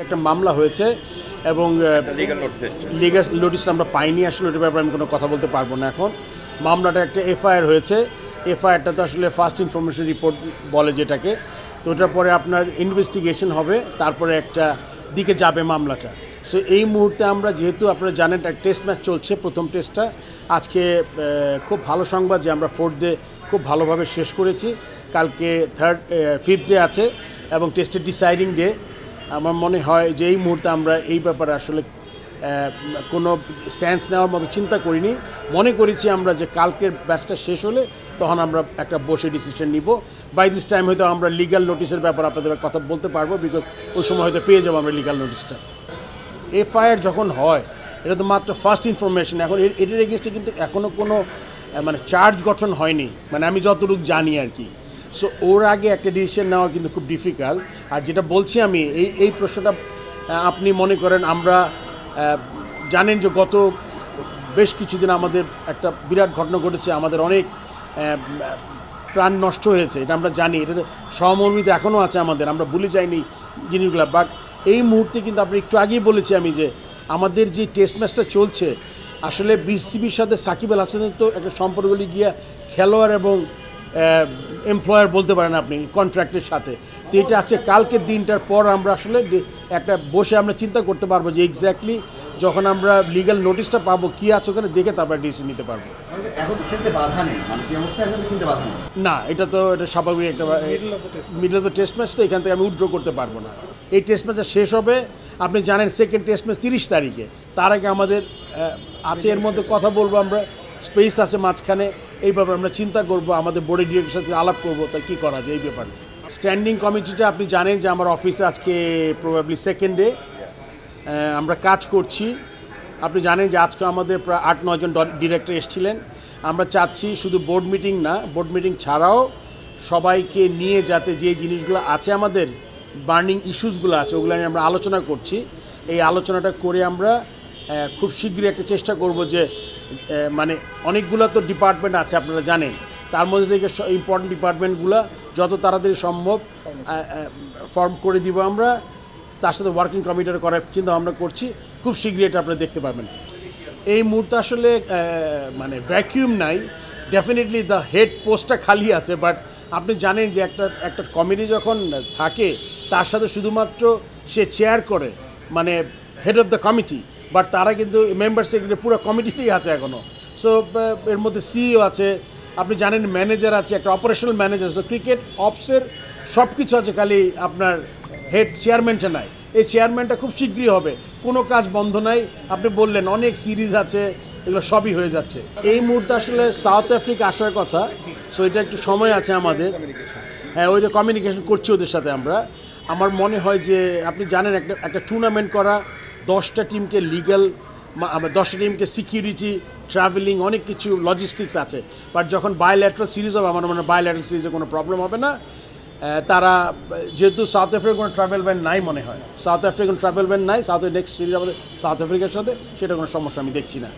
একটা মামলা হয়েছে এবং লিগ্যাল নোটিশ আমরা পাইনি। আসলে ওটার ব্যাপারে আমি কোনো কথা বলতে পারবো না। এখন মামলাটা একটা এফআইআর হয়েছে। এফআইআরটা তো আসলে ফার্স্ট ইনফরমেশন রিপোর্ট বলে যেটাকে, তো ওটার পরে আপনার ইনভেস্টিগেশন হবে, তারপরে একটা দিকে যাবে মামলাটা। সো এই মুহূর্তে আমরা, যেহেতু আপনারা জানেন একটা টেস্ট ম্যাচ চলছে, প্রথম টেস্টটা আজকে খুব ভালো সংবাদ যে আমরা 4th ডে খুব ভালোভাবে শেষ করেছি। কালকে 5th ডে আছে এবং টেস্টের ডিসাইডিং ডে। আমার মনে হয় যে এই মুহূর্তে আমরা এই ব্যাপারে আসলে কোনো স্ট্যান্স নেওয়ার মতো চিন্তা করিনি। মনে করেছি আমরা যে কালকের ব্যাচটা শেষ হলে তখন আমরা একটা বসে ডিসিশন নিব। বাই দিস টাইম হয়তো আমরা লিগ্যাল নোটিশের ব্যাপারে আপনাদের কথা বলতে পারবো, বিকজ ওই সময় হয়তো পেয়ে যাবো আমরা লিগ্যাল নোটিশটা। এফআইআর যখন হয় এটা তো মাত্র ফার্স্ট ইনফরমেশন। এখন এটার এগেনস্টে কিন্তু এখনও কোনো মানে চার্জ গঠন হয়নি, মানে আমি যতটুকু জানি আর কি। সো ওর আগে একটা ডিসিশন নেওয়া কিন্তু খুব ডিফিকাল্ট। আর যেটা বলছি আমি, এই প্রশ্নটা আপনি মনে করেন, আমরা জানেন যে গত বেশ কিছুদিন আমাদের একটা বিরাট ঘটনা ঘটেছে, আমাদের অনেক প্রাণ নষ্ট হয়েছে, এটা আমরা জানি। এটাতে সহমর্মিতা এখনও আছে আমাদের, আমরা ভুলে যাইনি জিনিসগুলো। বাট এই মুহূর্তে কিন্তু আপনি একটু আগেই বলেছি আমি যে আমাদের যে টেস্ট ম্যাচটা চলছে, আসলে বিসিবির সাথে সাকিব আল হাসানের তো একটা সম্পর্কগুলি গিয়া খেলোয়াড় এবং এমপ্লয়ার বলতে পারেন আপনি, কন্ট্রাক্টের সাথে। তো এটা আছে কালকের দিনটার পর আমরা আসলে একটা বসে আমরা চিন্তা করতে পারবো যে এক্স্যাক্টলি যখন আমরা লিগ্যাল নোটিশটা পাবো কী আছে ওখানে, দেখে তারপর ডিসিশন নিতে পারবো। না, এটা স্বাভাবিক একটা middle of the test match, তো এখান থেকে আমি উইথড্র করতে পারবো না। এই টেস্ট ম্যাচটা শেষ হবে, আপনি জানেন সেকেন্ড টেস্ট ম্যাচ 30 তারিখে। তার আগে আমাদের আছে, এর মধ্যে কথা বলবো আমরা, স্পেস আছে মাঝখানে, এই ব্যাপারে আমরা চিন্তা করব, আমাদের বোর্ডের ডিরেক্টরের সাথে আলাপ করবো তা কী করা যায় এই ব্যাপারে। স্ট্যান্ডিং কমিটিটা আপনি জানেন যে আমার অফিসে আজকে প্রবাবলি 2nd ডে আমরা কাজ করছি। আপনি জানেন যে আজকে আমাদের প্রায় 8-9 জন ডিরেক্টর এসেছিলেন। আমরা চাচ্ছি শুধু বোর্ড মিটিং না, বোর্ড মিটিং ছাড়াও সবাইকে নিয়ে যাতে যে জিনিসগুলো আছে, আমাদের বার্নিং ইস্যুসগুলো আছে, ওগুলো নিয়ে আমরা আলোচনা করছি। এই আলোচনাটা করে আমরা খুব শীঘ্রই একটা চেষ্টা করব যে মানে অনেকগুলো তো ডিপার্টমেন্ট আছে আপনারা জানেন, তার মধ্যে থেকে ইম্পর্টেন্ট ডিপার্টমেন্টগুলো যত তাড়াতাড়ি সম্ভব ফর্ম করে দিব আমরা। তার সাথে ওয়ার্কিং কমিটি করার চিন্তা ভাবনা করছি, খুব শীঘ্রই এটা আপনারা দেখতে পাবেন। এই মুহূর্তে আসলে মানে ভ্যাকিউম নাই, ডেফিনেটলি দ্য হেড পোস্টটা খালি আছে। বাট আপনি জানেন যে একটা কমিটি যখন থাকে তার সাথে শুধুমাত্র সে চেয়ার করে, মানে head of the committee, but তারা কিন্তু মেম্বার সেক্রেটারি পুরো কমিটিতেই আছে এখনও। সো এর মধ্যে সিইও আছে, আপনি জানেন ম্যানেজার আছে, একটা অপারেশনাল ম্যানেজার। সো ক্রিকেট অপসের সব কিছু আছে, খালি আপনার হেড চেয়ারম্যানটা নাই। এই চেয়ারম্যানটা খুব শীঘ্রই হবে, কোনো কাজ বন্ধ নাই। আপনি বললেন অনেক সিরিজ আছে, এগুলো সবই হয়ে যাচ্ছে। এই মুহূর্তে আসলে সাউথ আফ্রিকা আসার কথা, সো এটা একটু সময় আছে আমাদের। হ্যাঁ, ওই যে কমিউনিকেশন করছি ওদের সাথে আমরা। আমার মনে হয় যে আপনি জানেন একটা টুর্নামেন্ট করা, 10টা টিমকে লিগ্যাল, 10টা টিমকে সিকিউরিটি, ট্রাভেলিং, অনেক কিছু লজিস্টিক্স আছে। বাট যখন বায়োল্যাটারাল সিরিজ হবে, আমার মনে হয় বায়োল্যাটারাল সিরিজে কোনো প্রবলেম হবে না। তারা যেহেতু সাউথ আফ্রিকার কোনো ট্রাভেল ব্যান নাই, মনে হয় সাউথ আফ্রিকান ট্রাভেল ব্যান নাই, নেক্সট সিরিজ আমাদের সাউথ আফ্রিকার সাথে, সেটা কোনো সমস্যা আমি দেখছি না।